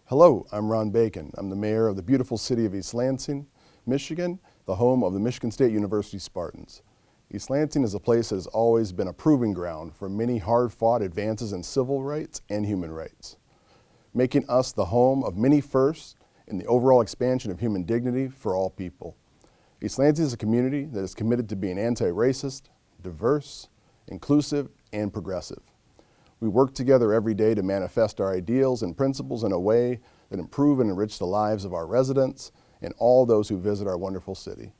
Hello, I'm Ron Bacon. I'm the mayor of the beautiful city of East Lansing, Michigan, the home of the Michigan State University Spartans. East Lansing is a place that has always been a proving ground for many hard-fought advances in civil rights and human rights, making us the home of many firsts in the overall expansion of human dignity for all people. East Lansing is a community that is committed to being anti-racist, diverse, inclusive, and progressive. We work together every day to manifest our ideals and principles in a way that improve and enrich the lives of our residents and all those who visit our wonderful city.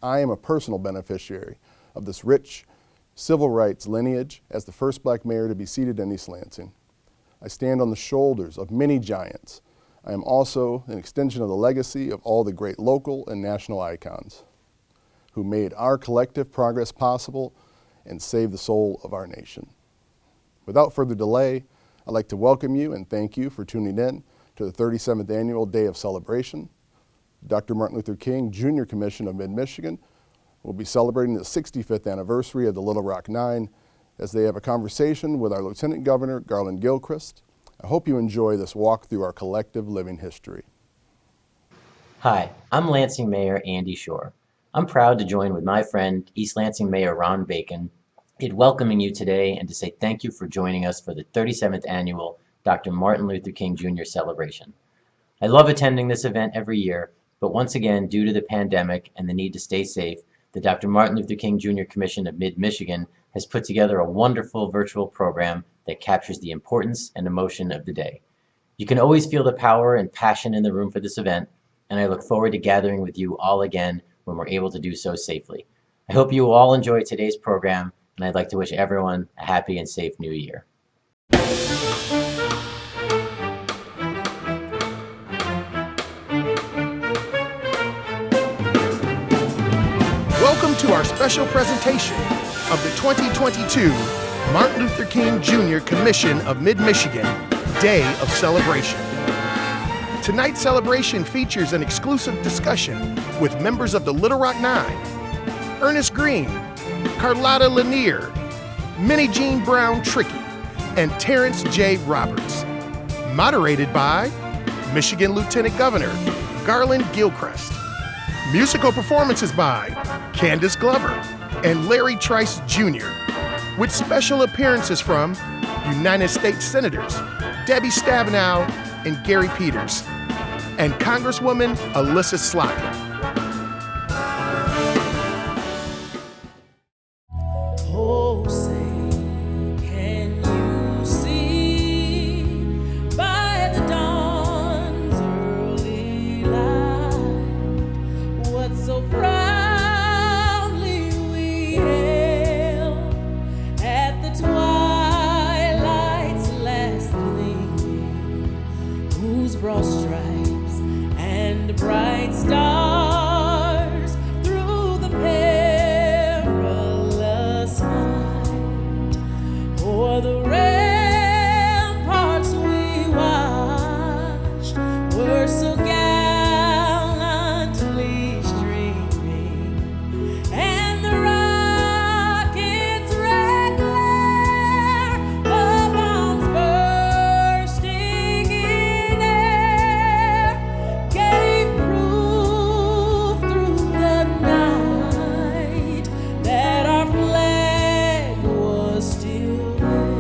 I am a personal beneficiary of this rich civil rights lineage as the first black mayor to be seated in East Lansing. I stand on the shoulders of many giants. I am also an extension of the legacy of all the great local and national icons who made our collective progress possible and saved the soul of our nation. Without further delay, I'd like to welcome you and thank you for tuning in to the 37th Annual Day of Celebration. Dr. Martin Luther King Jr. Commission of Mid-Michigan will be celebrating the 65th anniversary of the Little Rock Nine as they have a conversation with our Lieutenant Governor, Garland Gilchrist. I hope you enjoy this walk through our collective living history. Hi, I'm Lansing Mayor Andy Shore. I'm proud to join with my friend, East Lansing Mayor Ron Bacon, in welcoming you today and to say thank you for joining us for the 37th Annual Dr. Martin Luther King Jr. Celebration. I love attending this event every year, but once again, due to the pandemic and the need to stay safe, the Dr. Martin Luther King Jr. Commission of Mid-Michigan has put together a wonderful virtual program that captures the importance and emotion of the day. You can always feel the power and passion in the room for this event, and I look forward to gathering with you all again when we're able to do so safely. I hope you all enjoy today's program, and I'd like to wish everyone a happy and safe new year. Welcome to our special presentation of the 2022 Martin Luther King Jr. Commission of Mid-Michigan Day of Celebration. Tonight's celebration features an exclusive discussion with members of the Little Rock Nine, Ernest Green, Carlotta Lanier, Minnie Jean Brown Trickey, and Terrence J. Roberts. Moderated by Michigan Lieutenant Governor Garland Gilchrist. Musical performances by Candace Glover and Larry Trice Jr., with special appearances from United States Senators Debbie Stabenow and Gary Peters, and Congresswoman Alyssa Slotkin. Oh, say, can you see by the dawn's early light what so proudly we hailed at the twilight's last gleaming, whose broad stripes and bright stars through the perilous night o'er the ramparts we watched were so gallantly streaming, and the rocket's red glare, the bombs bursting in air, gave proof through the night that our flag was still there.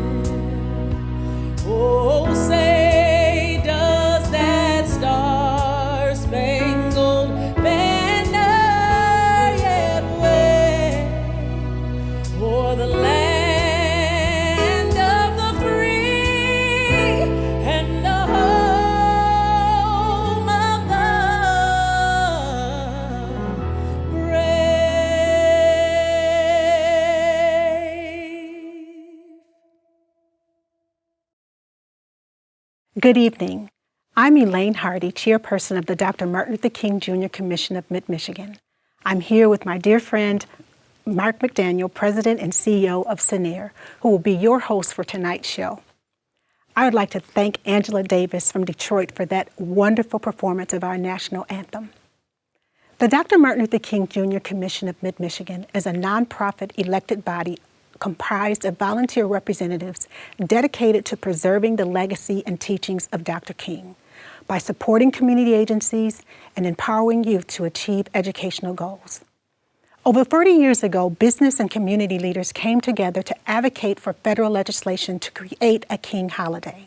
Oh, say does that star-spangled banner yet wave o'er the land of the free and the home of the brave? Good evening. I'm Elaine Hardy, chairperson of the Dr. Martin Luther King Jr. Commission of Mid-Michigan. I'm here with my dear friend, Mark McDaniel, President and CEO of CENER, who will be your host for tonight's show. I would like to thank Angela Davis from Detroit for that wonderful performance of our national anthem. The Dr. Martin Luther King Jr. Commission of Mid-Michigan is a nonprofit elected body comprised of volunteer representatives dedicated to preserving the legacy and teachings of Dr. King by supporting community agencies and empowering youth to achieve educational goals. Over 30 years ago, business and community leaders came together to advocate for federal legislation to create a King holiday.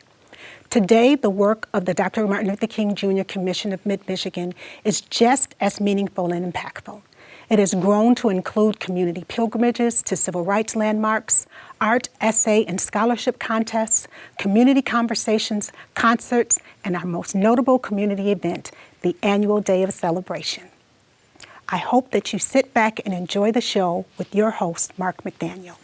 Today, the work of the Dr. Martin Luther King Jr. Commission of Mid-Michigan is just as meaningful and impactful. It has grown to include community pilgrimages to civil rights landmarks, art, essay, and scholarship contests, community conversations, concerts, and our most notable community event, the annual Day of Celebration. I hope that you sit back and enjoy the show with your host, Mark McDaniel.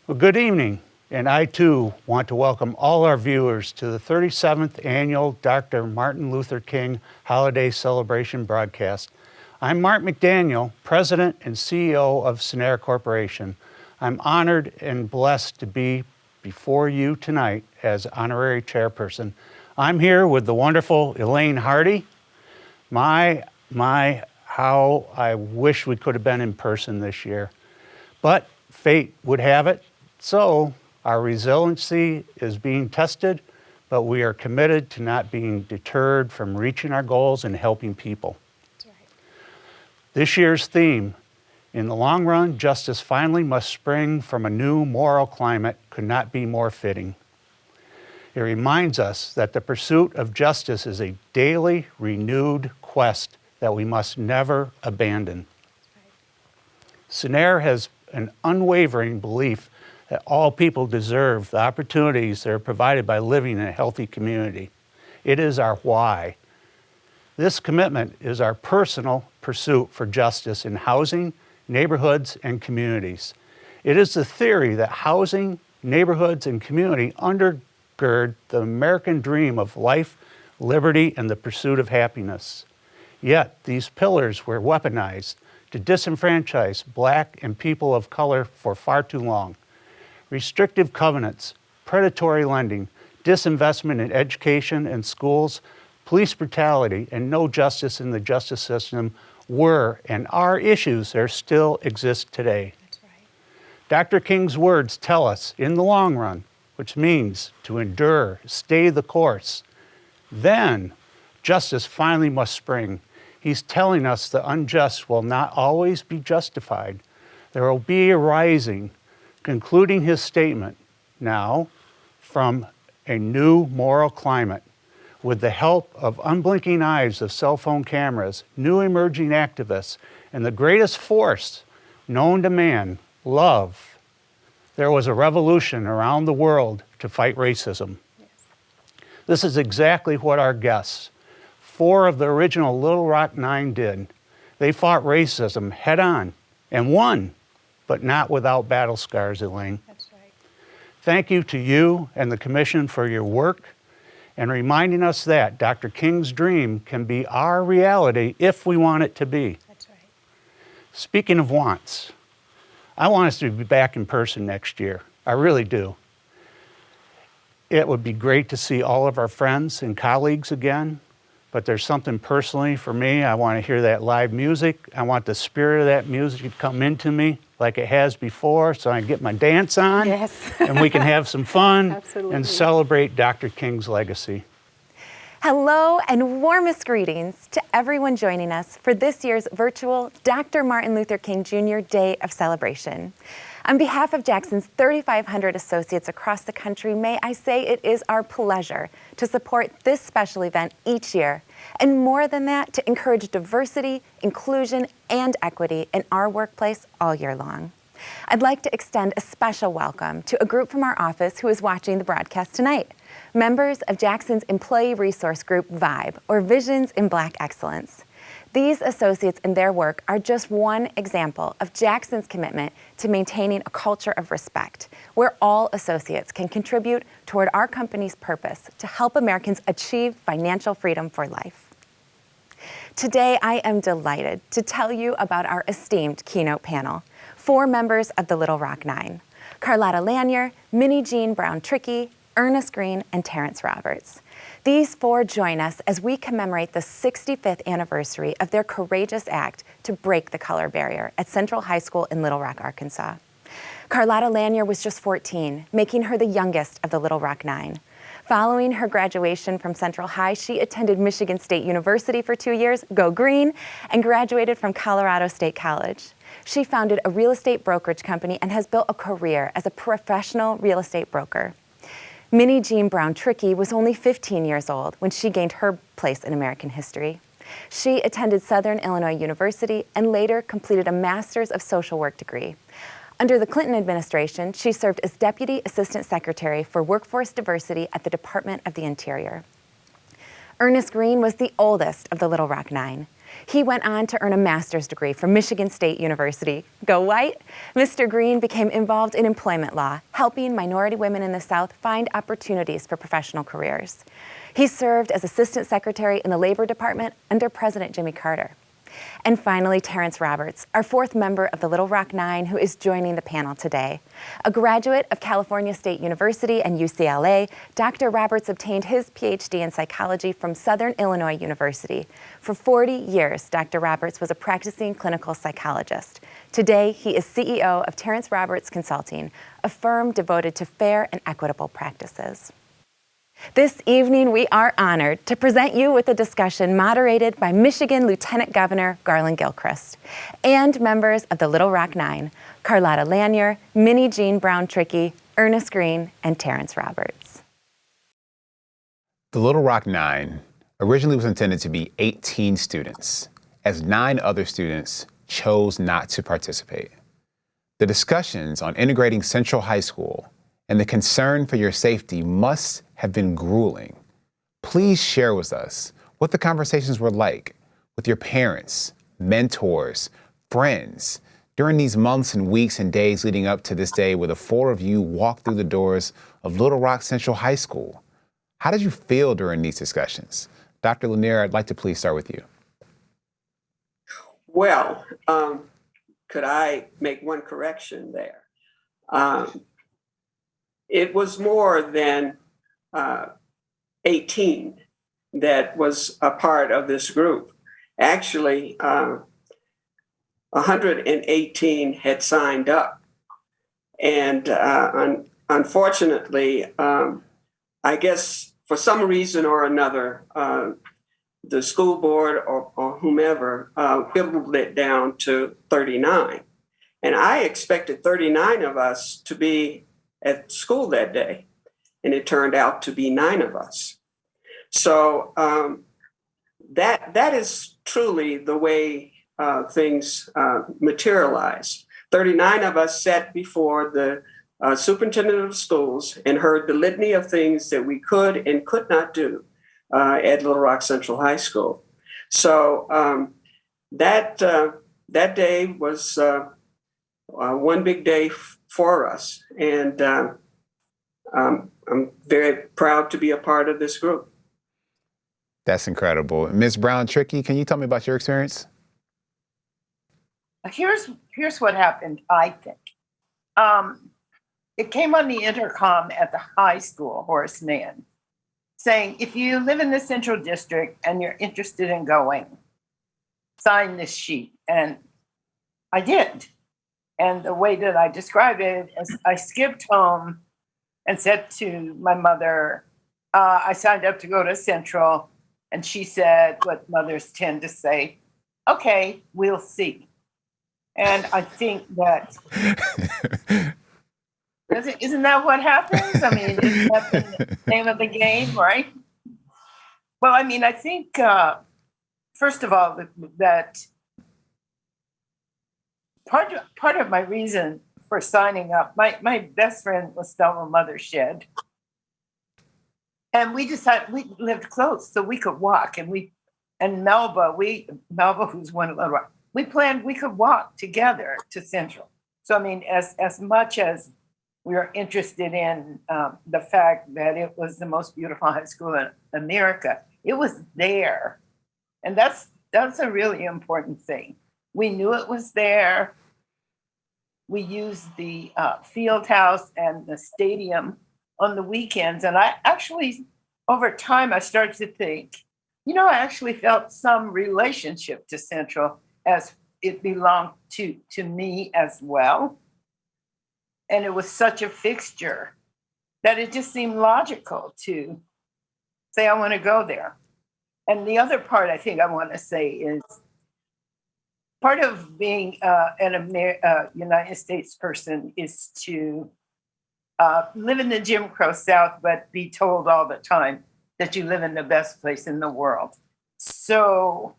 Well, good evening, and I too want to welcome all our viewers to the 37th annual Dr. Martin Luther King Holiday Celebration broadcast. I'm Mark McDaniel, President and CEO of Cinera Corporation. I'm honored and blessed to be before you tonight as honorary chairperson. I'm here with the wonderful Elaine Hardy. My, how I wish we could have been in person this year. But fate would have it, so our resiliency is being tested, but we are committed to not being deterred from reaching our goals and helping people. This year's theme, in the long run, justice finally must spring from a new moral climate, could not be more fitting. It reminds us that the pursuit of justice is a daily, renewed quest that we must never abandon. Cinera has an unwavering belief that all people deserve the opportunities that are provided by living in a healthy community. It is our why. This commitment is our personal pursuit for justice in housing, neighborhoods, and communities. It is the theory that housing, neighborhoods, and community undergird the American dream of life, liberty, and the pursuit of happiness. Yet, these pillars were weaponized to disenfranchise Black and people of color for far too long. Restrictive covenants, predatory lending, disinvestment in education and schools, police brutality, and no justice in the justice system were and are issues that still exist today. That's right. Dr. King's words tell us, in the long run, which means to endure, stay the course, then justice finally must spring. He's telling us the unjust will not always be justified. There will be a rising, concluding his statement now from a new moral climate. With the help of unblinking eyes of cell phone cameras, new emerging activists, and the greatest force known to man, love, there was a revolution around the world to fight racism. Yes. This is exactly what our guests, 4 of the original Little Rock 9 did. They fought racism head on and won, but not without battle scars, Elaine. That's right. Thank you to you and the Commission for your work and reminding us that Dr. King's dream can be our reality if we want it to be. That's right. Speaking of wants, I want us to be back in person next year. I really do. It would be great to see all of our friends and colleagues again, but there's something personally for me. I want to hear that live music. I want the spirit of that music to come into me like it has before, so I can get my dance on, Yes. and we can have some fun Absolutely. and celebrate Dr. King's legacy. Hello and warmest greetings to everyone joining us for this year's virtual Dr. Martin Luther King Jr. Day of Celebration. On behalf of Jackson's 3,500 associates across the country, may I say it is our pleasure to support this special event each year, and more than that, to encourage diversity, inclusion, and equity in our workplace all year long. I'd like to extend a special welcome to a group from our office who is watching the broadcast tonight, members of Jackson's Employee Resource Group VIBE, or Visions in Black Excellence. These associates and their work are just one example of Jackson's commitment to maintaining a culture of respect, where all associates can contribute toward our company's purpose to help Americans achieve financial freedom for life. Today, I am delighted to tell you about our esteemed keynote panel, 4 members of the Little Rock 9, Carlotta Lanier, Minnie Jean Brown-Trickey, Ernest Green, and Terrence Roberts. These 4 join us as we commemorate the 65th anniversary of their courageous act to break the color barrier at Central High School in Little Rock, Arkansas. Carlotta Lanier was just 14, making her the youngest of the Little Rock Nine. Following her graduation from Central High, she attended Michigan State University for 2 years, go green, and graduated from Colorado State College. She founded a real estate brokerage company and has built a career as a professional real estate broker. Minnie Jean Brown Trickey was only 15 years old when she gained her place in American history. She attended Southern Illinois University and later completed a Master's of Social Work degree. Under the Clinton administration, she served as Deputy Assistant Secretary for Workforce Diversity at the Department of the Interior. Ernest Green was the oldest of the Little Rock Nine. He went on to earn a master's degree from Michigan State University. Go White! Mr. Green became involved in employment law, helping minority women in the South find opportunities for professional careers. He served as Assistant Secretary in the Labor Department under President Jimmy Carter. And finally, Terrence Roberts, our fourth member of the Little Rock Nine, who is joining the panel today. A graduate of California State University and UCLA, Dr. Roberts obtained his PhD in psychology from Southern Illinois University. For 40 years, Dr. Roberts was a practicing clinical psychologist. Today, he is CEO of Terrence Roberts Consulting, a firm devoted to fair and equitable practices. This evening, we are honored to present you with a discussion moderated by Michigan Lieutenant Governor Garland Gilchrist and members of the Little Rock Nine, Carlotta Lanier, Minnie Jean Brown Trickey, Ernest Green, and Terrence Roberts. The Little Rock Nine originally was intended to be 18 students, as 9 other students chose not to participate. The discussions on integrating Central High School and the concern for your safety must have been grueling. Please share with us what the conversations were like with your parents, mentors, friends during these months and weeks and days leading up to this day where the 4 of you walked through the doors of Little Rock Central High School. How did you feel during these discussions? Dr. Lanier, I'd like to please start with you. Well, could I make one correction there? It was more than 18 that was a part of this group. Actually, 118 had signed up. And unfortunately, I guess for some reason or another, the school board or whomever whittled it down to 39. And I expected 39 of us to be at school that day, and it turned out to be 9 of us. So that is truly the way things materialized. 39 of us sat before the superintendent of schools and heard the litany of things that we could and could not do at Little Rock Central High School. So that day was one big day for us, and I'm very proud to be a part of this group. That's incredible. Ms. Brown Trickey, can you tell me about your experience? Here's what happened, I think. It came on the intercom at the high school, Horace Mann, saying, if you live in the Central District and you're interested in going, sign this sheet. And I did. And the way that I describe it is I skipped home and said to my mother, I signed up to go to Central. And she said what mothers tend to say, okay, we'll see. And I think that, isn't that what happens? I mean, isn't that the name of the game, right? Well, I mean, I think, first of all, that part of my reason for signing up, my best friend was Thelma Mothershed. And we decided we lived close, so we could walk. And Melba, who's one of the, we planned we could walk together to Central. So, I mean, as much as we were interested in the fact that it was the most beautiful high school in America, it was there. And that's a really important thing. We knew it was there. We used the field house and the stadium on the weekends. And I actually, over time, I started to think, I actually felt some relationship to Central as it belonged to me as well. And it was such a fixture that it just seemed logical to say, I want to go there. And the other part I think I want to say is part of being an United States person is to live in the Jim Crow South, but be told all the time that you live in the best place in the world. So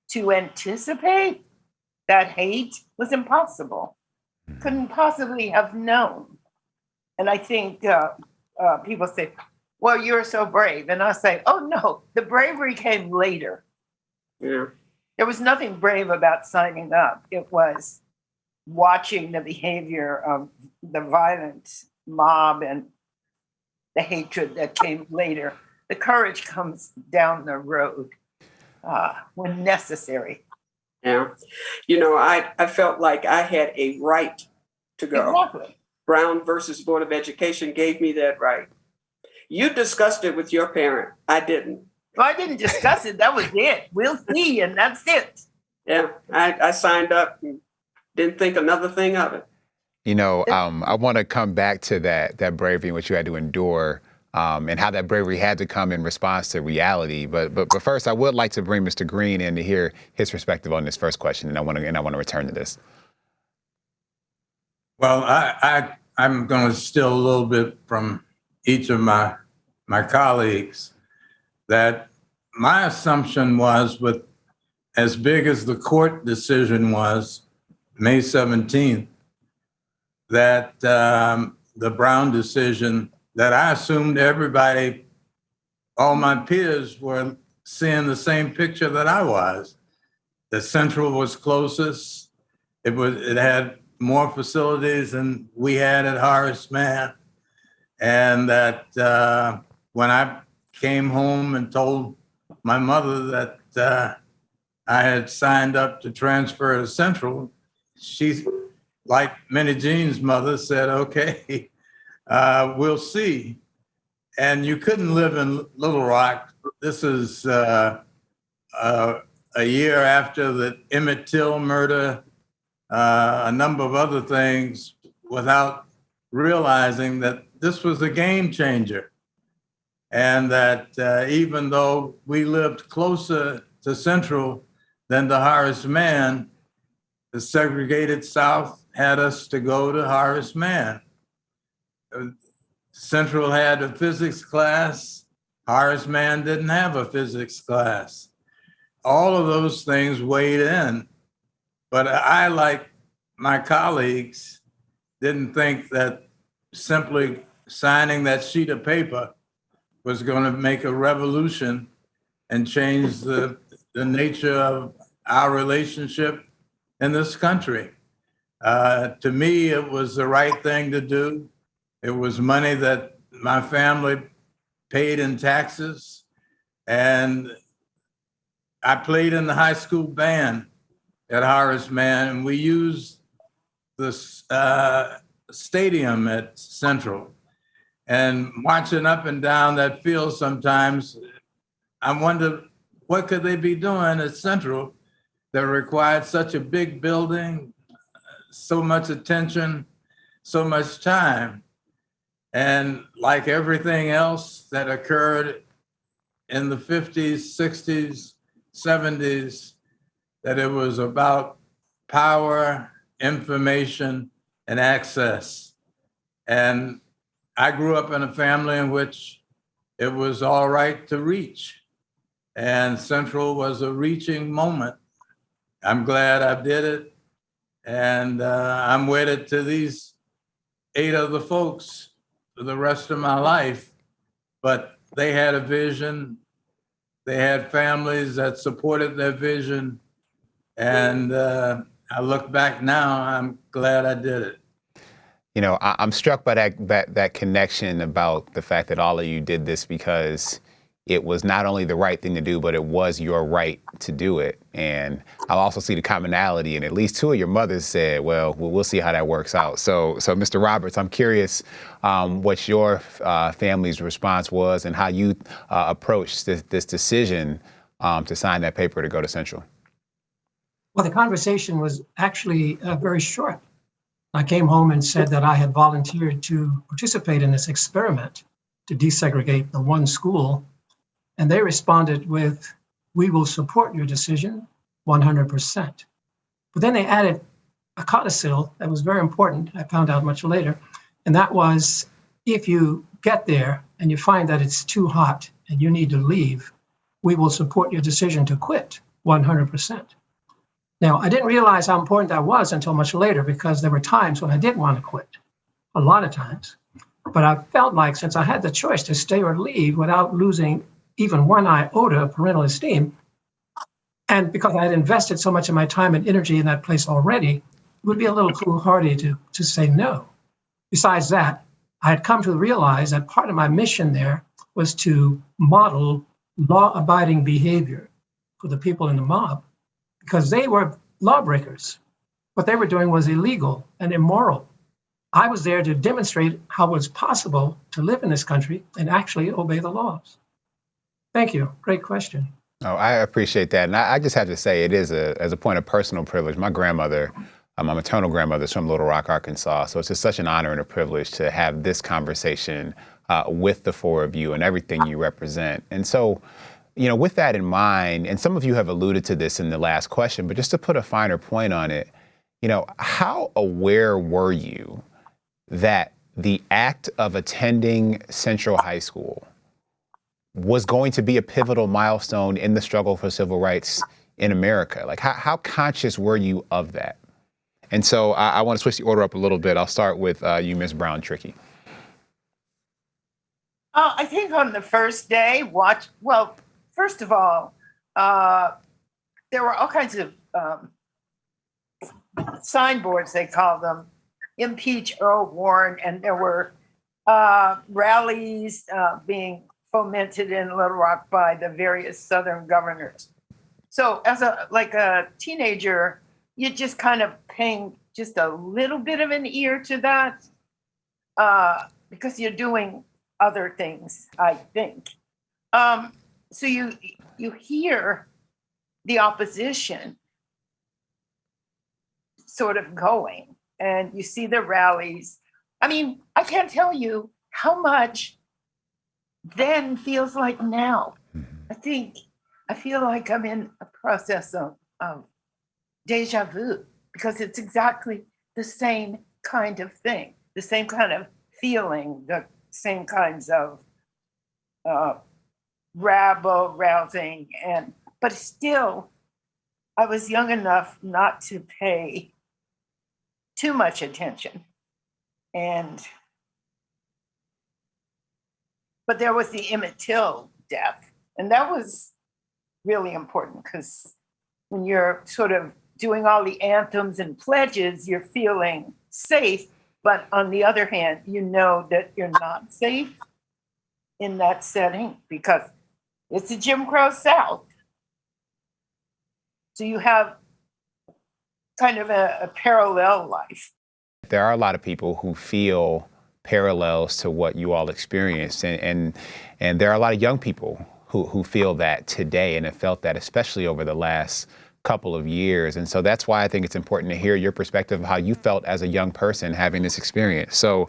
to anticipate that hate was impossible. Couldn't possibly have known. And I think people say, well, you're so brave. And I say, oh no, the bravery came later. Yeah. There was nothing brave about signing up. It was watching the behavior of the violent mob and the hatred that came later. The courage comes down the road when necessary. Yeah. You know, I felt like I had a right to go. Exactly. Brown versus Board of Education gave me that right. You discussed it with your parent. I didn't. Well, I didn't discuss it. That was it. We'll see, and that's it. Yeah, I signed up and didn't think another thing of it. You know, I want to come back to that bravery and what you had to endure, and how that bravery had to come in response to reality. But first, I would like to bring Mr. Green in to hear his perspective on this first question, and I want to return to this. Well, I'm going to steal a little bit from each of my colleagues. That my assumption was, with as big as the court decision was, May 17th, that the Brown decision, that I assumed everybody, all my peers were seeing the same picture that I was. The Central was closest. It had more facilities than we had at Horace Mann. And that when I came home and told my mother that I had signed up to transfer to Central, she, like Minnie Jean's mother, said, okay, we'll see. And you couldn't live in Little Rock. This is a year after the Emmett Till murder, a number of other things, without realizing that this was a game changer. And that even though we lived closer to Central than to Horace Mann, the segregated South had us to go to Horace Mann. Central had a physics class. Horace Mann didn't have a physics class. All of those things weighed in. But I, like my colleagues, didn't think that simply signing that sheet of paper was going to make a revolution and change the nature of our relationship in this country. To me, it was the right thing to do. It was money that my family paid in taxes. And I played in the high school band at Horace Mann, and we used this stadium at Central. And marching up and down that field sometimes, I wondered, what could they be doing at Central that required such a big building, so much attention, so much time? And like everything else that occurred in the 50s, 60s, 70s, that it was about power, information, and access. And I grew up in a family in which it was all right to reach. And Central was a reaching moment. I'm glad I did it. And I'm wedded to these 8 other folks for the rest of my life. But they had a vision. They had families that supported their vision. And I look back now, I'm glad I did it. You know, I'm struck by that connection about the fact that all of you did this because it was not only the right thing to do, but it was your right to do it. And I'll also see the commonality, and at least 2 of your mothers said, well, we'll see how that works out. So Mr. Roberts, I'm curious what your family's response was and how you approached this decision to sign that paper to go to Central. Well, the conversation was actually very short. I came home and said that I had volunteered to participate in this experiment to desegregate the one school. And they responded with, "We will support your decision 100%. But then they added a codicil that was very important, I found out much later, and that was, if you get there and you find that it's too hot and you need to leave, we will support your decision to quit 100%. Now, I didn't realize how important that was until much later, because there were times when I did want to quit, a lot of times. But I felt like, since I had the choice to stay or leave without losing even one iota of parental esteem, and because I had invested so much of my time and energy in that place already, it would be a little foolhardy to say no. Besides that, I had come to realize that part of my mission there was to model law-abiding behavior for the people in the mob, because they were lawbreakers. What they were doing was illegal and immoral. I was there to demonstrate how it was possible to live in this country and actually obey the laws. Thank you. Great question. Oh, I appreciate that. And I just have to say, it is as a point of personal privilege. My grandmother, my maternal grandmother, is from Little Rock, Arkansas. So it's just such an honor and a privilege to have this conversation with the four of you and everything you represent. And so, with that in mind, and some of you have alluded to this in the last question, but just to put a finer point on it, how aware were you that the act of attending Central High School was going to be a pivotal milestone in the struggle for civil rights in America? Like, how conscious were you of that? And so I want to switch the order up a little bit. I'll start with you, Ms. Brown-Trickey. I think on the first day, first of all, there were all kinds of signboards, they call them, impeach Earl Warren, and there were rallies being fomented in Little Rock by the various Southern governors. So as a teenager, you just kind of paying just a little bit of an ear to that because you're doing other things, I think. So you hear the opposition sort of going, and you see the rallies. I mean, I can't tell you how much then feels like now. I feel like I'm in a process of deja vu, because it's exactly the same kind of thing, the same kind of feeling, the same kinds of rabble rousing, but still, I was young enough not to pay too much attention. But there was the Emmett Till death, and that was really important, because when you're sort of doing all the anthems and pledges, you're feeling safe, but on the other hand, you know that you're not safe in that setting because it's a Jim Crow South. So you have kind of a parallel life. There are a lot of people who feel parallels to what you all experienced, and there are a lot of young people who feel that today and have felt that, especially over the last couple of years. And so that's why I think it's important to hear your perspective of how you felt as a young person having this experience. So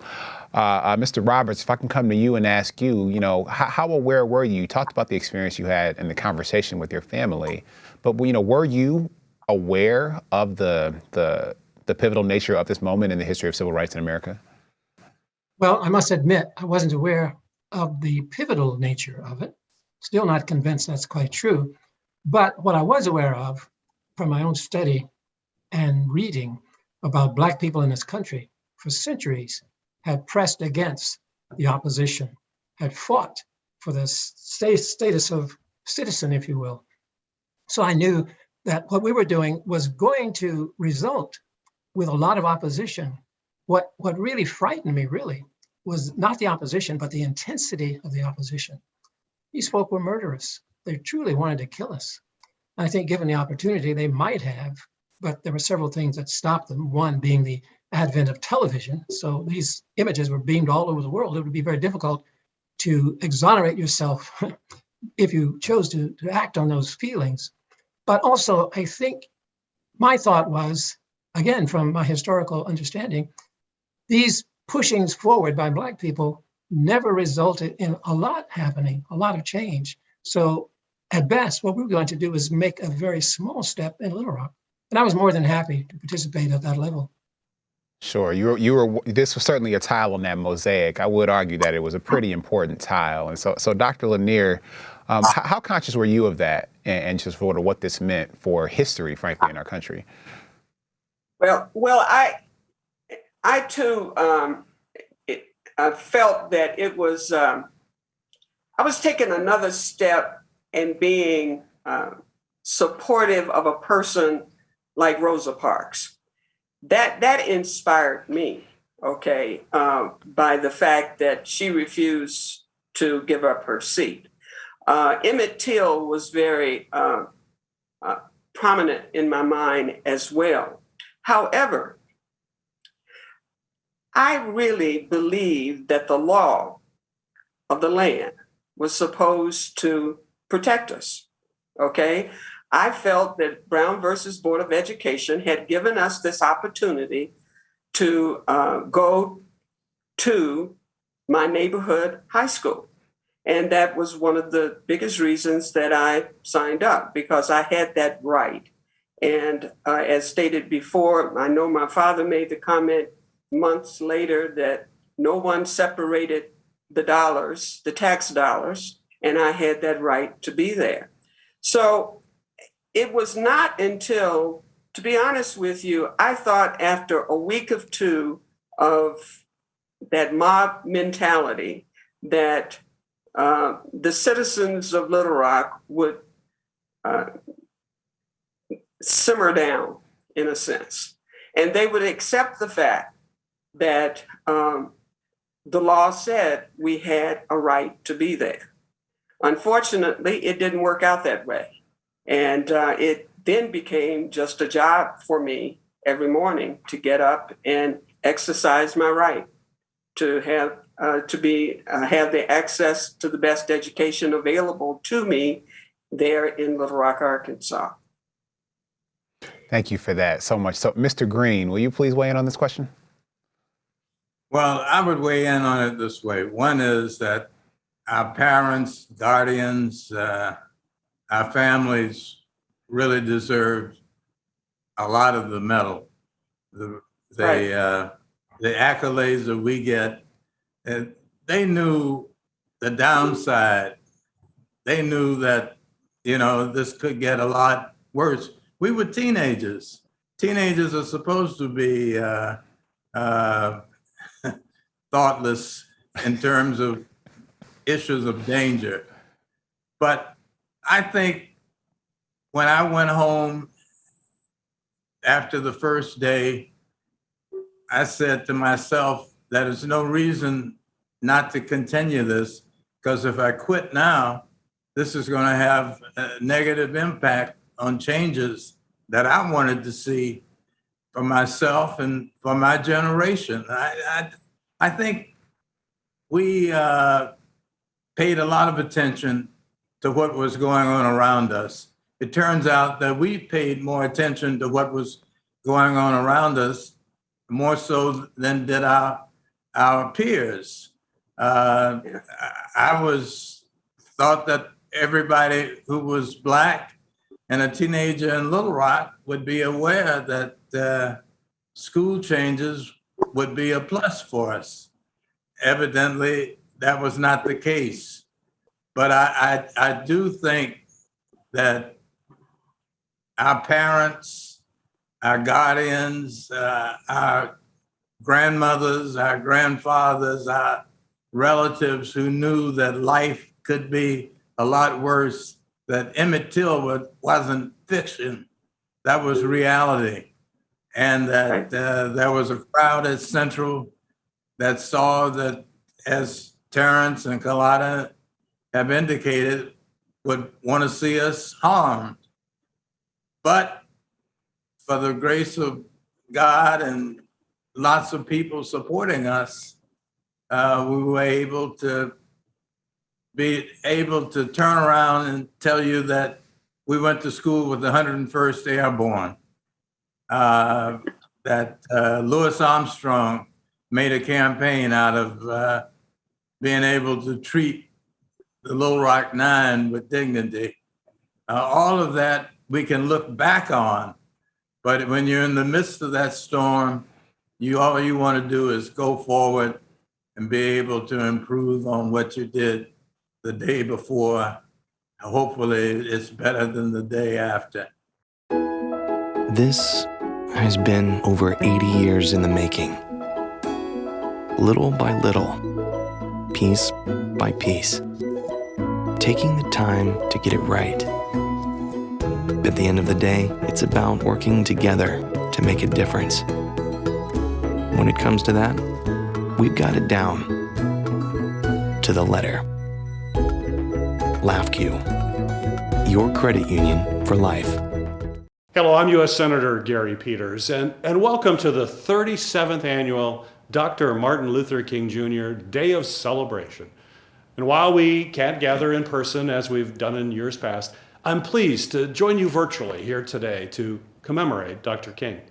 Mr. Roberts, if I can come to you and ask you, how aware were you? You talked about the experience you had and the conversation with your family, but were you aware of the pivotal nature of this moment in the history of civil rights in America? Well, I must admit, I wasn't aware of the pivotal nature of it. Still not convinced that's quite true. But what I was aware of from my own study and reading about Black people in this country for centuries had pressed against the opposition, had fought for the status of citizen, if you will. So I knew that what we were doing was going to result with a lot of opposition. What really frightened me really was not the opposition, but the intensity of the opposition. These folk were murderous. They truly wanted to kill us. I think given the opportunity, they might have, but there were several things that stopped them. One being the advent of television. So these images were beamed all over the world. It would be very difficult to exonerate yourself if you chose to act on those feelings. But also, I think my thought was again, from my historical understanding, these pushings forward by Black people never resulted in a lot happening, a lot of change. So at best, what we're going to do is make a very small step in Little Rock. And I was more than happy to participate at that level. Sure, this was certainly a tile on that mosaic. I would argue that it was a pretty important tile. And so Dr. Lanier, how conscious were you of that and just sort of what this meant for history, frankly, in our country? Well, I too I felt that it was, I was taking another step in being supportive of a person like Rosa Parks. That inspired me, okay, by the fact that she refused to give up her seat. Emmett Till was very prominent in my mind as well. However, I really believe that the law of the land was supposed to protect us, okay? I felt that Brown versus Board of Education had given us this opportunity to go to my neighborhood high school. And that was one of the biggest reasons that I signed up, because I had that right. And as stated before, I know my father made the comment months later that no one separated the dollars, the tax dollars, and I had that right to be there. So it was not until, to be honest with you, I thought after a week or two of that mob mentality that the citizens of Little Rock would simmer down, in a sense, and they would accept the fact that the law said we had a right to be there. Unfortunately, it didn't work out that way. And it then became just a job for me every morning to get up and exercise my right to have the access to the best education available to me there in Little Rock, Arkansas. Thank you for that so much. So, Mr. Green, will you please weigh in on this question? Well, I would weigh in on it this way. One is that our parents, guardians, our families really deserve a lot of the medal, the accolades that we get. And they knew the downside. They knew that, this could get a lot worse. We were teenagers. Teenagers are supposed to be thoughtless in terms of issues of danger. But I think when I went home after the first day, I said to myself, that there's no reason not to continue this, because if I quit now, this is going to have a negative impact on changes that I wanted to see for myself and for my generation. I think we paid a lot of attention to what was going on around us. It turns out that we paid more attention to what was going on around us, more so than did our peers. I thought that everybody who was Black and a teenager in Little Rock would be aware that school changes would be a plus for us. Evidently, that was not the case. But I do think that our parents, our guardians, our grandmothers, our grandfathers, our relatives who knew that life could be a lot worse, that Emmett Till wasn't fiction, that was reality. And that there was a crowd at Central that saw that, as Terrence and Kalada have indicated, would want to see us harmed. But for the grace of God and lots of people supporting us, we were able to turn around and tell you that we went to school with the 101st Airborne. that Louis Armstrong made a campaign out of being able to treat the Little Rock Nine with dignity. All of that we can look back on, but when you're in the midst of that storm, all you want to do is go forward and be able to improve on what you did the day before. Hopefully it's better than the day after. This has been over 80 years in the making. Little by little, piece by piece, taking the time to get it right. At the end of the day, it's about working together to make a difference. When it comes to that, we've got it down to the letter. LAFCU, your credit union for life. Hello, I'm U.S. Senator Gary Peters, and welcome to the 37th annual Dr. Martin Luther King Jr. Day of Celebration. And while we can't gather in person as we've done in years past, I'm pleased to join you virtually here today to commemorate Dr. King.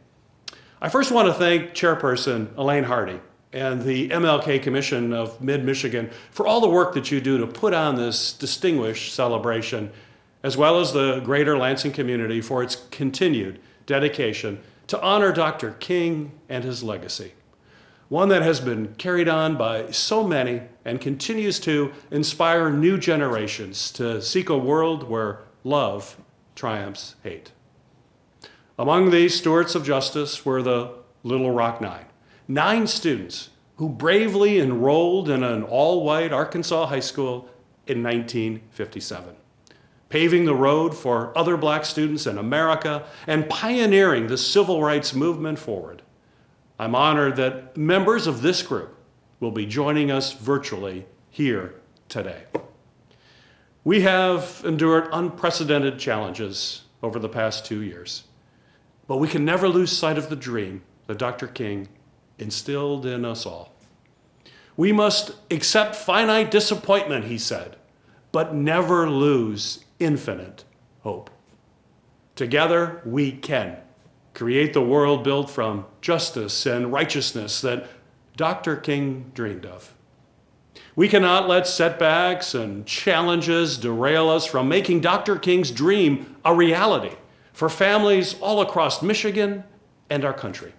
I first want to thank Chairperson Elaine Hardy and the MLK Commission of Mid-Michigan for all the work that you do to put on this distinguished celebration, as well as the greater Lansing community for its continued dedication to honor Dr. King and his legacy, one that has been carried on by so many and continues to inspire new generations to seek a world where love triumphs hate. Among these stewards of justice were the Little Rock Nine, 9 students who bravely enrolled in an all-white Arkansas high school in 1957. Paving the road for other black students in America and pioneering the civil rights movement forward. I'm honored that members of this group will be joining us virtually here today. We have endured unprecedented challenges over the past 2 years, but we can never lose sight of the dream that Dr. King instilled in us all. We must accept finite disappointment, he said, but never lose infinite hope. Together, we can create the world built from justice and righteousness that Dr. King dreamed of. We cannot let setbacks and challenges derail us from making Dr. King's dream a reality for families all across Michigan and our country.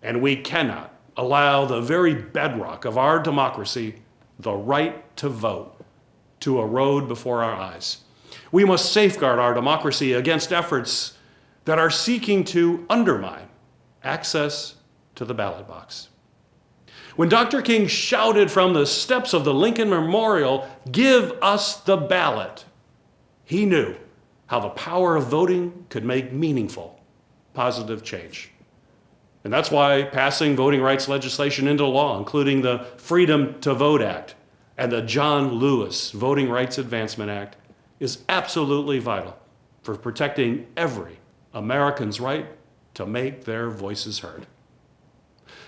And we cannot allow the very bedrock of our democracy, the right to vote, to erode before our eyes. We must safeguard our democracy against efforts that are seeking to undermine access to the ballot box. When Dr. King shouted from the steps of the Lincoln Memorial, "Give us the ballot," he knew how the power of voting could make meaningful, positive change. And that's why passing voting rights legislation into law, including the Freedom to Vote Act and the John Lewis Voting Rights Advancement Act, is absolutely vital for protecting every American's right to make their voices heard.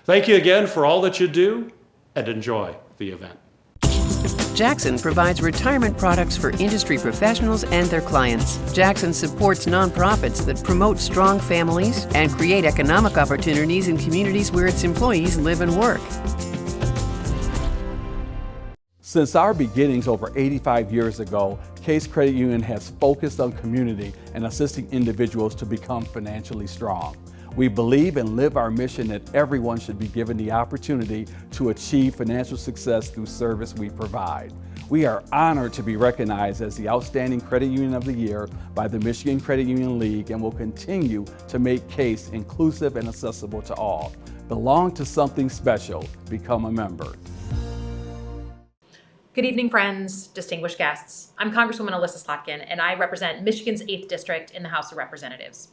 Thank you again for all that you do, and enjoy the event. Jackson provides retirement products for industry professionals and their clients. Jackson supports nonprofits that promote strong families and create economic opportunities in communities where its employees live and work. Since our beginnings over 85 years ago, Case Credit Union has focused on community and assisting individuals to become financially strong. We believe and live our mission that everyone should be given the opportunity to achieve financial success through service we provide. We are honored to be recognized as the Outstanding Credit Union of the Year by the Michigan Credit Union League and will continue to make Case inclusive and accessible to all. Belong to something special. Become a member. Good evening, friends, distinguished guests. I'm Congresswoman Alyssa Slotkin, and I represent Michigan's 8th District in the House of Representatives.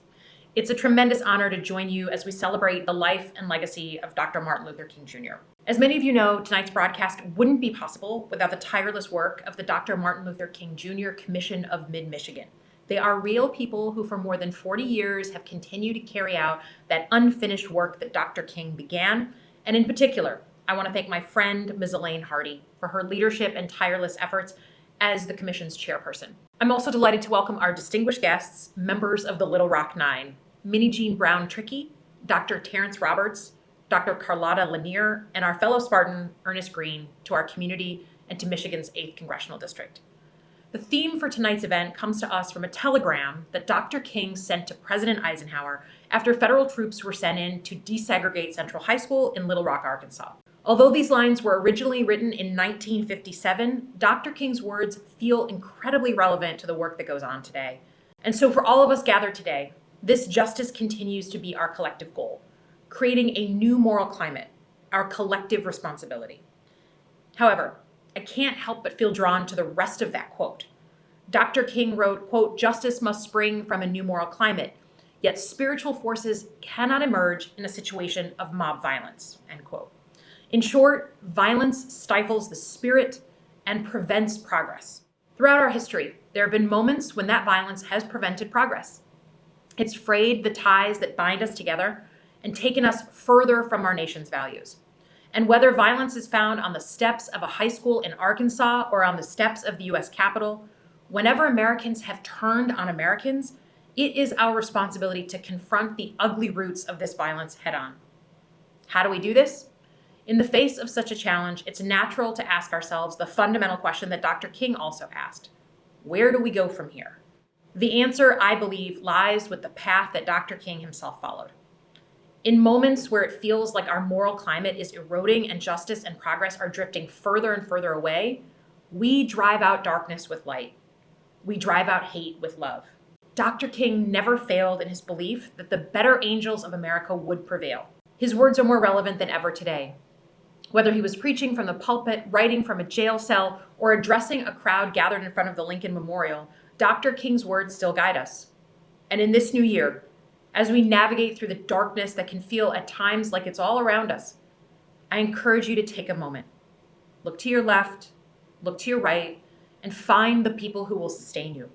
It's a tremendous honor to join you as we celebrate the life and legacy of Dr. Martin Luther King Jr. As many of you know, tonight's broadcast wouldn't be possible without the tireless work of the Dr. Martin Luther King Jr. Commission of Mid-Michigan. They are real people who for more than 40 years have continued to carry out that unfinished work that Dr. King began. And in particular, I want to thank my friend, Ms. Elaine Hardy, for her leadership and tireless efforts as the commission's chairperson. I'm also delighted to welcome our distinguished guests, members of the Little Rock Nine, Minnie Jean Brown Trickey, Dr. Terrence Roberts, Dr. Carlotta Lanier, and our fellow Spartan, Ernest Green, to our community and to Michigan's 8th Congressional District. The theme for tonight's event comes to us from a telegram that Dr. King sent to President Eisenhower after federal troops were sent in to desegregate Central High School in Little Rock, Arkansas. Although these lines were originally written in 1957, Dr. King's words feel incredibly relevant to the work that goes on today. And so for all of us gathered today, this justice continues to be our collective goal, creating a new moral climate, our collective responsibility. However, I can't help but feel drawn to the rest of that quote. Dr. King wrote, quote, "Justice must spring from a new moral climate, yet spiritual forces cannot emerge in a situation of mob violence," end quote. In short, violence stifles the spirit and prevents progress. Throughout our history, there have been moments when that violence has prevented progress. It's frayed the ties that bind us together and taken us further from our nation's values. And whether violence is found on the steps of a high school in Arkansas or on the steps of the US Capitol, whenever Americans have turned on Americans, it is our responsibility to confront the ugly roots of this violence head on. How do we do this? In the face of such a challenge, it's natural to ask ourselves the fundamental question that Dr. King also asked: where do we go from here? The answer, I believe, lies with the path that Dr. King himself followed. In moments where it feels like our moral climate is eroding and justice and progress are drifting further and further away, we drive out darkness with light. We drive out hate with love. Dr. King never failed in his belief that the better angels of America would prevail. His words are more relevant than ever today. Whether he was preaching from the pulpit, writing from a jail cell, or addressing a crowd gathered in front of the Lincoln Memorial, Dr. King's words still guide us. And in this new year, as we navigate through the darkness that can feel at times like it's all around us, I encourage you to take a moment. Look to your left, look to your right, and find the people who will sustain you,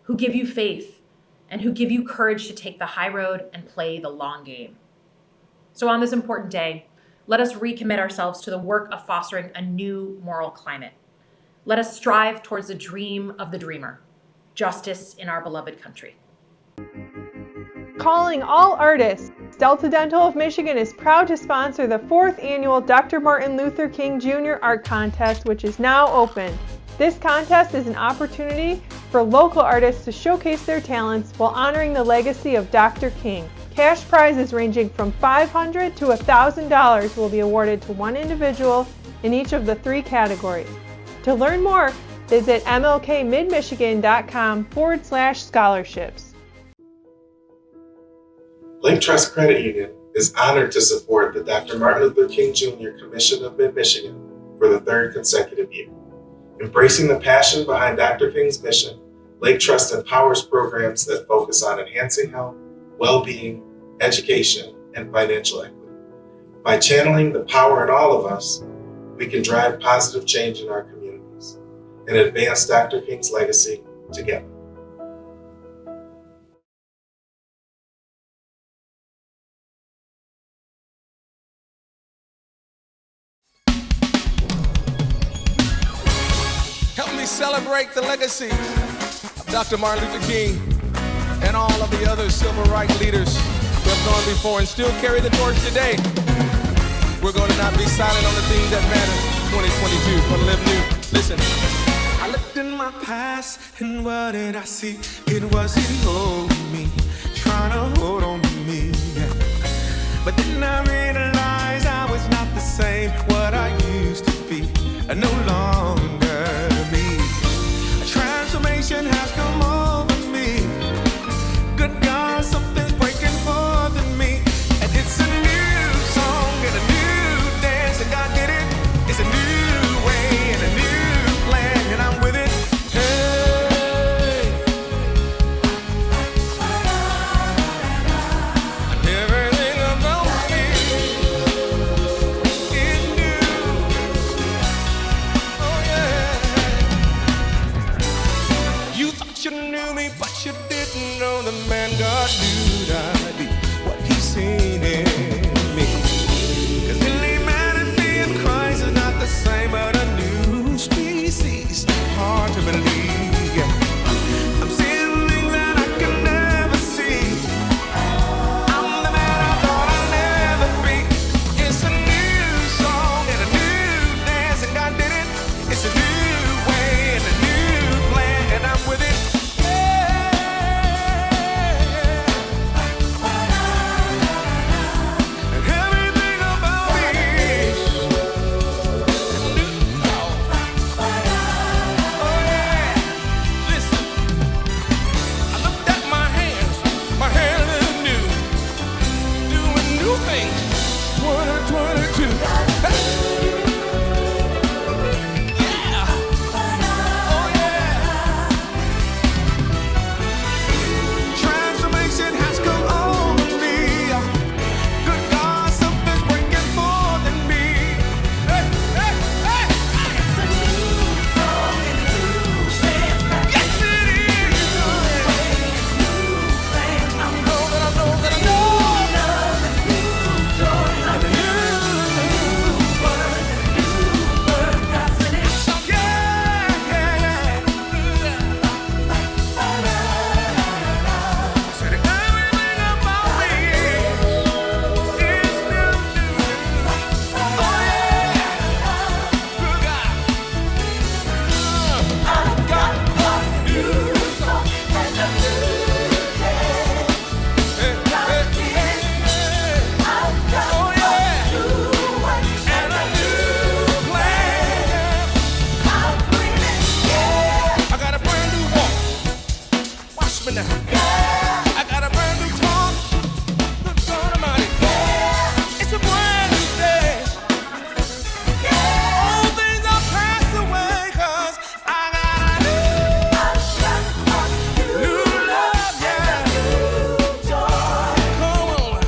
who give you faith, and who give you courage to take the high road and play the long game. So on this important day, let us recommit ourselves to the work of fostering a new moral climate. Let us strive towards the dream of the dreamer, justice in our beloved country. Calling all artists, Delta Dental of Michigan is proud to sponsor the 4th annual Dr. Martin Luther King Jr. Art Contest, which is now open. This contest is an opportunity for local artists to showcase their talents while honoring the legacy of Dr. King. Cash prizes ranging from $500 to $1,000 will be awarded to one individual in each of the 3 categories. To learn more, visit mlkmidmichigan.com/scholarships. Lake Trust Credit Union is honored to support the Dr. Martin Luther King Jr. Commission of Mid-Michigan for the 3rd consecutive year. Embracing the passion behind Dr. King's mission, Lake Trust empowers programs that focus on enhancing health, well-being, education, and financial equity. By channeling the power in all of us, we can drive positive change in our communities and advance Dr. King's legacy together. Help me celebrate the legacy of Dr. Martin Luther King and all of the other civil rights leaders who have gone before and still carry the torch today. We're going to not be silent on the things that matter. 2022, we're going to live new. Listen. I looked in my past and what did I see? It wasn't holding me, trying to hold on to me. But then I realized I was not the same, what I used to be, no longer me. A transformation has come over me. Good God, something's breaking forth in me. And it's a new song and a new dance, and God did it. It's a new way and a new plan, and I'm with it. Hey. And everything about me is new. Oh yeah. You thought you knew me, but you didn't know the man God knew I'd be, what He's seen in me. 'Cause really humanity in Christ is not the same, but a new species. Hard to believe. I'm seeing things that I can never see. I'm the man I thought I moving now. I got a brand new talk. Good God Almighty. It's a brand new day. All things are passed away, 'cause I got a new love, yeah. Come on.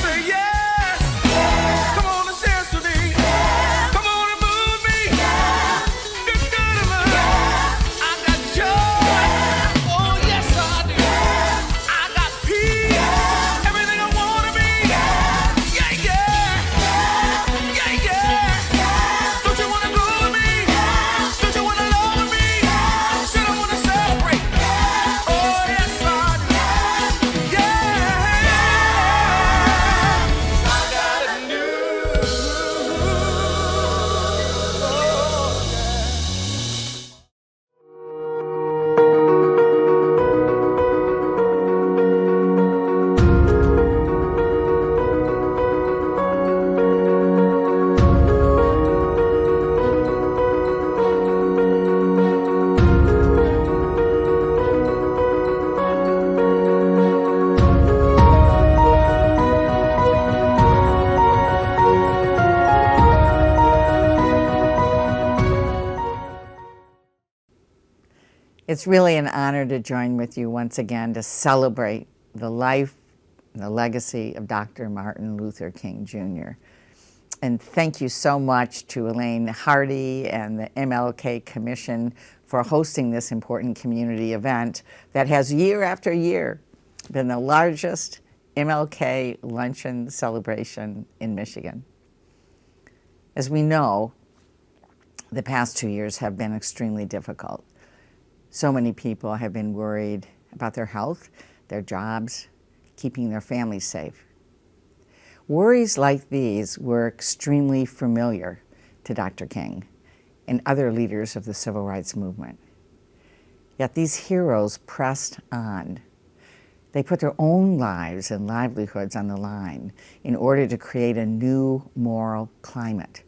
Say yes. Come on and dance with me. Come on and move me. Good God Almighty. I got joy. Oh yes I do. I got peace. Everything I wanna be. Yeah, yeah. Yeah, yeah. Don't you wanna go with me? Don't you wanna love with me? Said I wanna celebrate. Oh yes I do. Yeah. I got a new. It's really an honor to join with you once again to celebrate the life and the legacy of Dr. Martin Luther King Jr. And thank you so much to Elaine Hardy and the MLK Commission for hosting this important community event that has year after year been the largest MLK luncheon celebration in Michigan. As we know, the past 2 years have been extremely difficult. So many people have been worried about their health, their jobs, keeping their families safe. Worries like these were extremely familiar to Dr. King and other leaders of the civil rights movement. Yet these heroes pressed on. They put their own lives and livelihoods on the line in order to create a new moral climate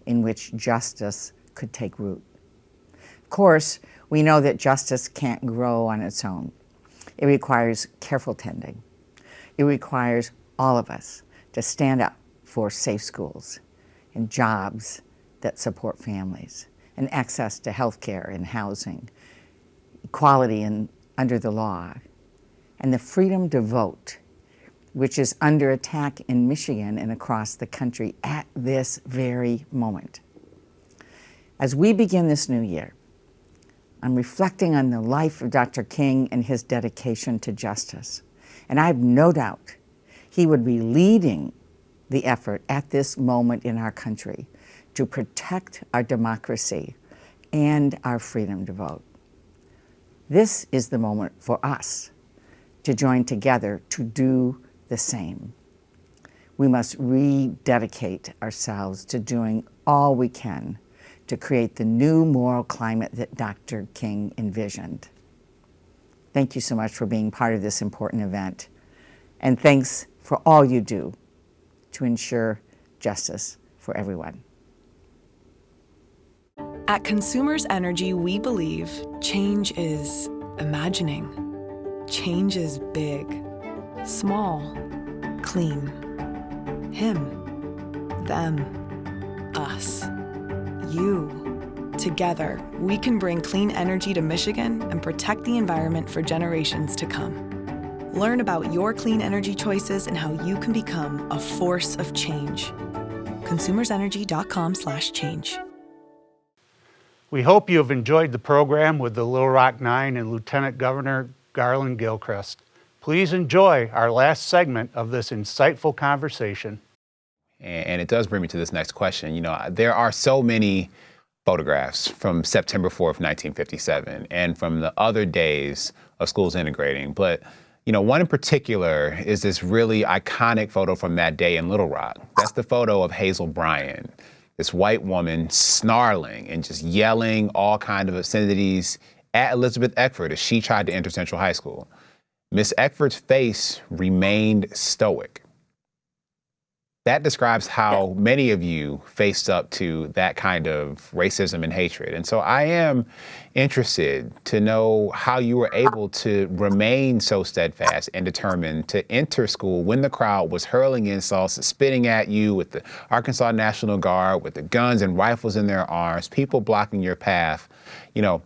in which justice could take root. Of course, we know that justice can't grow on its own. It requires careful tending. It requires all of us to stand up for safe schools and jobs that support families and access to health care and housing, equality under the law, and the freedom to vote, which is under attack in Michigan and across the country at this very moment. As we begin this new year, I'm reflecting on the life of Dr. King and his dedication to justice. And I have no doubt he would be leading the effort at this moment in our country to protect our democracy and our freedom to vote. This is the moment for us to join together to do the same. We must rededicate ourselves to doing all we can to create the new moral climate that Dr. King envisioned. Thank you so much for being part of this important event. And thanks for all you do to ensure justice for everyone. At Consumers Energy, we believe change is imagining. Change is big, small, clean. Him, them, us. You. Together, we can bring clean energy to Michigan and protect the environment for generations to come. Learn about your clean energy choices and how you can become a force of change. consumersenergy.com/change. We hope you have enjoyed the program with the Little Rock Nine and Lieutenant Governor Garland Gilchrist. Please enjoy our last segment of this insightful conversation. And it does bring me to this next question. You know, there are so many photographs from September 4th, 1957, and from the other days of schools integrating. But, you know, one in particular is this really iconic photo from that day in Little Rock. That's the photo of Hazel Bryan, this white woman snarling and just yelling all kinds of obscenities at Elizabeth Eckford as she tried to enter Central High School. Miss Eckford's face remained stoic. that describes how many of you faced up to that kind of racism and hatred. And so I am interested to know how you were able to remain so steadfast and determined to enter school when the crowd was hurling insults and spitting at you with the Arkansas National Guard, with the guns and rifles in their arms, people blocking your path. You know,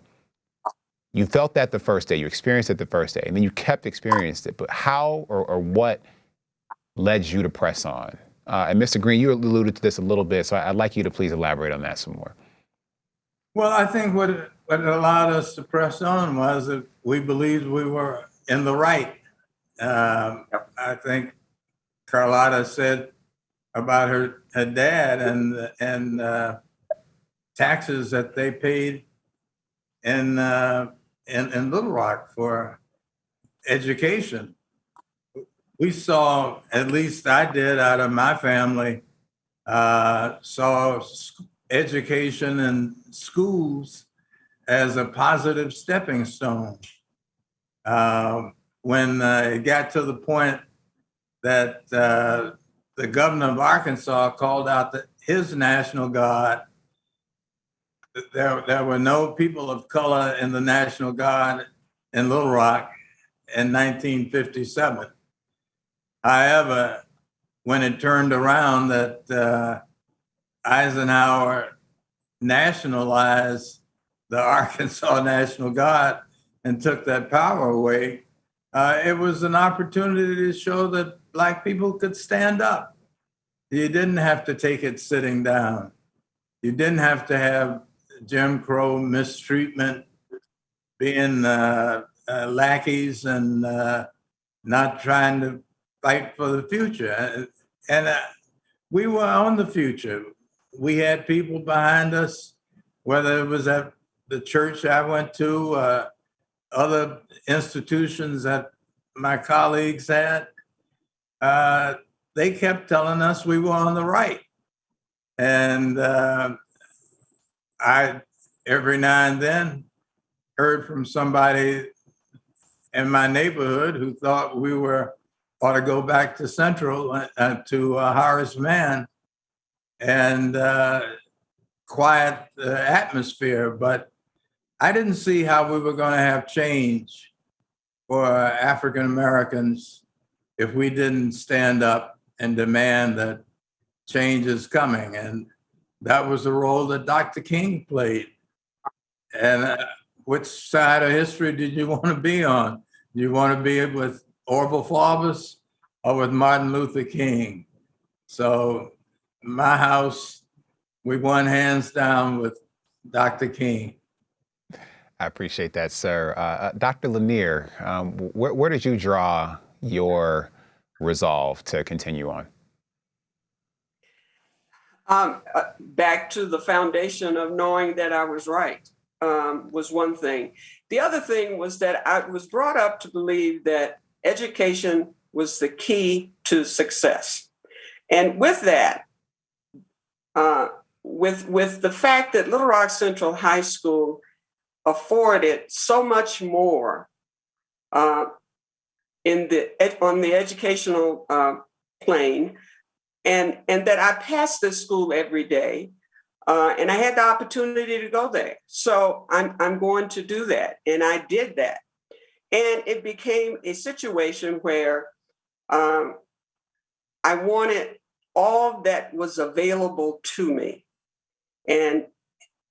you felt that the first day, you experienced it the first day, and then you kept experiencing it. But how or what led you to press on? And Mr. Green, you alluded to this a little bit, so I'd like you to please elaborate on that some more. Well, I think what allowed us to press on was that we believed we were in the right. I think Carlotta said about her dad and taxes that they paid in Little Rock for education. We saw, at least I did out of my family, saw education and schools as a positive stepping stone. When it got to the point that the governor of Arkansas called out his National Guard, there were no people of color in the National Guard in Little Rock in 1957. However, when it turned around that Eisenhower nationalized the Arkansas National Guard and took that power away, it was an opportunity to show that Black people could stand up. You didn't have to take it sitting down. You didn't have to have Jim Crow mistreatment, being lackeys and not trying to fight for the future. And we were on the future. We had people behind us, whether it was at the church I went to, other institutions that my colleagues had. They kept telling us we were on the right. And I, every now and then, heard from somebody in my neighborhood who thought we ought to go back to Central, to Horace Mann, and quiet the atmosphere. But I didn't see how we were going to have change for African Americans if we didn't stand up and demand that change is coming. And that was the role that Dr. King played. And which side of history did you want to be on? Do you want to be with Orville Faubus or with Martin Luther King? So my house, we won hands down with Dr. King. I appreciate that, sir. Dr. Lanier, where did you draw your resolve to continue on? Back to the foundation of knowing that I was right was one thing. The other thing was that I was brought up to believe that education was the key to success. And with that, with the fact that Little Rock Central High School afforded so much more on the educational plane, and that I passed this school every day, and I had the opportunity to go there. So I'm going to do that, and I did that. And it became a situation where I wanted all that was available to me. And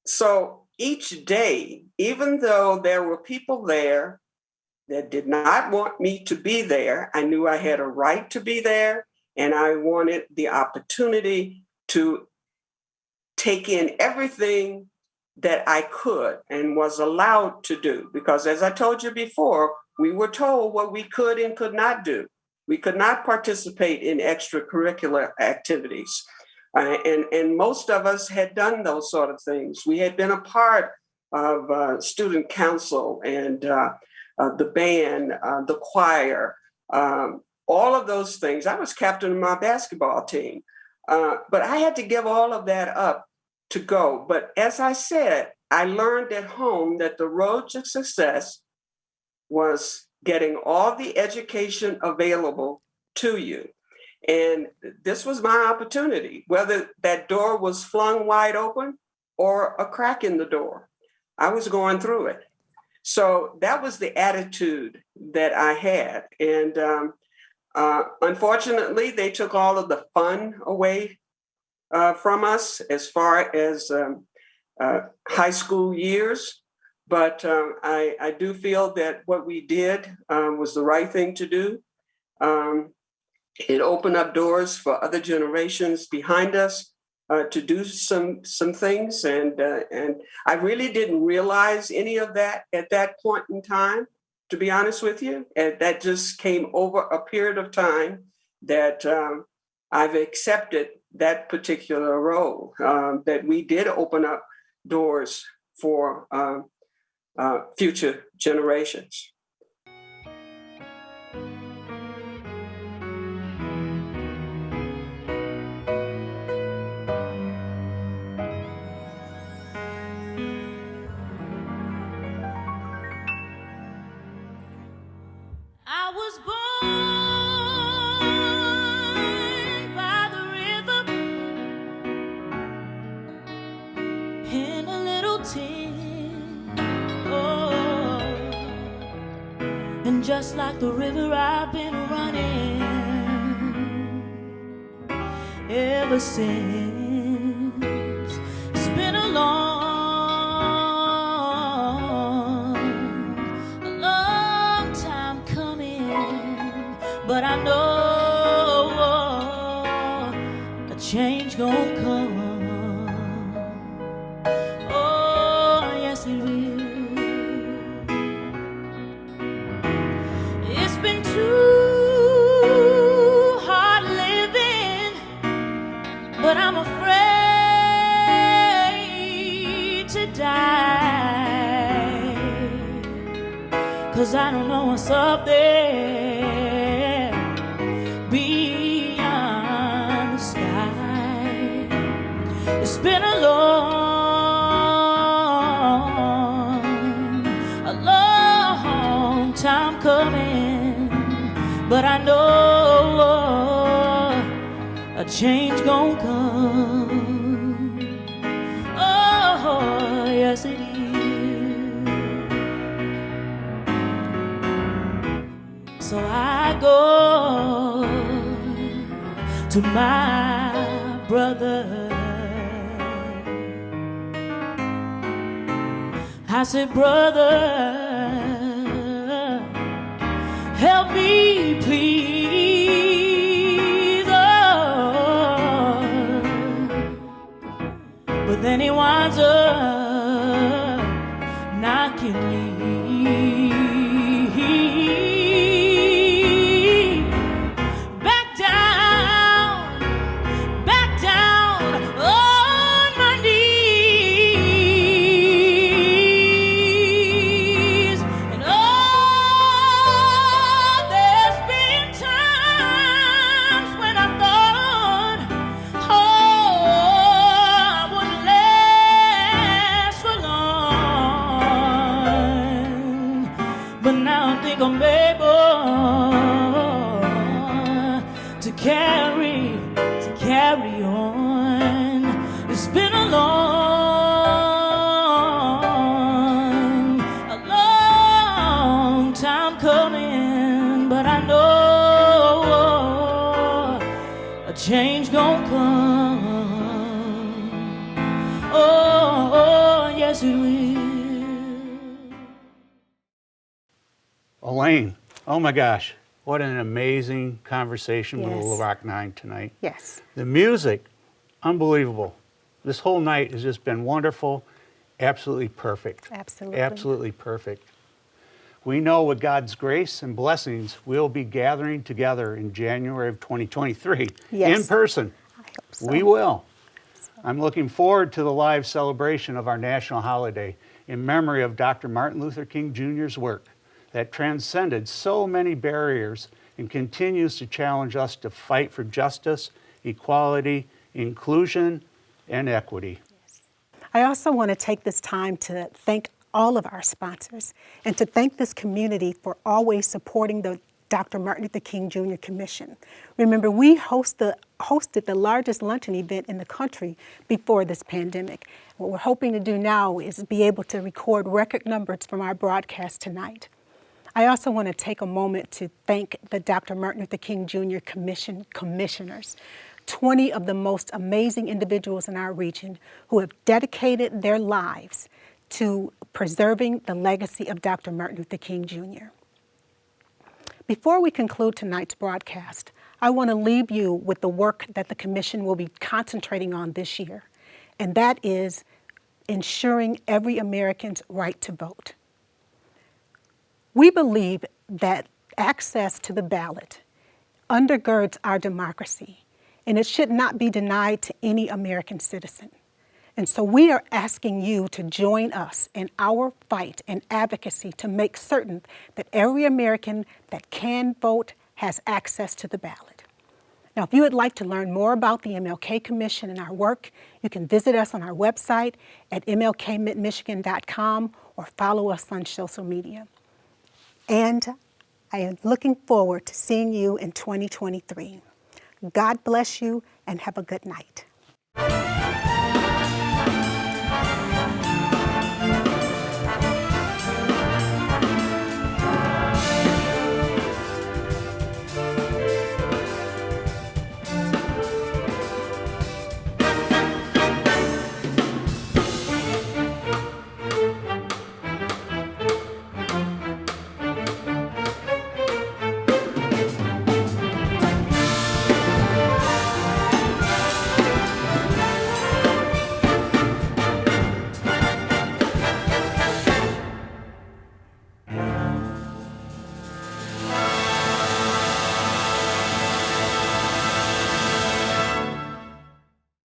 so each day, even though there were people there that did not want me to be there, I knew I had a right to be there, and I wanted the opportunity to take in everything that I could and was allowed to do. Because as I told you before, we were told what we could and could not do. We could not participate in extracurricular activities. And most of us had done those sort of things. We had been a part of student council and the band, the choir, all of those things. I was captain of my basketball team, but I had to give all of that up to go. But as I said, I learned at home that the road to success was getting all the education available to you. And this was my opportunity, whether that door was flung wide open or a crack in the door. I was going through it. So that was the attitude that I had. And unfortunately, they took all of the fun away from us as far as high school years. But I do feel that what we did was the right thing to do. It opened up doors for other generations behind us to do some things, and I really didn't realize any of that at that point in time, to be honest with you. And that just came over a period of time that I've accepted that particular role, that we did open up doors for future generations. I was born by the river in a little tin. Oh, and just like the river, I've been running ever since. It's been a long time coming, but I know a change gon' come. Oh, yes it will. It's been too hard living, but I'm afraid to die, 'cause I don't know what's up there beyond the sky. It's been a long time coming, but I know a change gon' come. Oh, yes it is. So I go to my brother. I said, brother, help me please. Oh. But then he winds up knocking me back down on my knees. And oh, there's been times when I thought, oh, I wouldn't last for long. But now I think I'm able to carry on. It's been a long time coming, but I know a change gon' come. Oh, yes it will. Elaine, oh my gosh, what an amazing conversation with Yes. Little Rock 9 tonight. Yes. The music, unbelievable. This whole night has just been wonderful, absolutely perfect. Absolutely. Absolutely perfect. We know with God's grace and blessings, we'll be gathering together in January of 2023 Yes. in person. I hope so. We will. I'm looking forward to the live celebration of our national holiday in memory of Dr. Martin Luther King Jr.'s work that transcended so many barriers and continues to challenge us to fight for justice, equality, inclusion, and equity. I also want to take this time to thank all of our sponsors and to thank this community for always supporting the Dr. Martin Luther King Jr. Commission. Remember, we hosted the largest luncheon event in the country before this pandemic. What we're hoping to do now is be able to record record numbers from our broadcast tonight. I also want to take a moment to thank the Dr. Martin Luther King Jr. Commission commissioners, 20 of the most amazing individuals in our region who have dedicated their lives to preserving the legacy of Dr. Martin Luther King Jr. Before we conclude tonight's broadcast, I want to leave you with the work that the Commission will be concentrating on this year, and that is ensuring every American's right to vote. We believe that access to the ballot undergirds our democracy, and it should not be denied to any American citizen. And so we are asking you to join us in our fight and advocacy to make certain that every American that can vote has access to the ballot. Now, if you would like to learn more about the MLK Commission and our work, you can visit us on our website at mlkmidmichigan.com or follow us on social media. And I am looking forward to seeing you in 2023. God bless you and have a good night.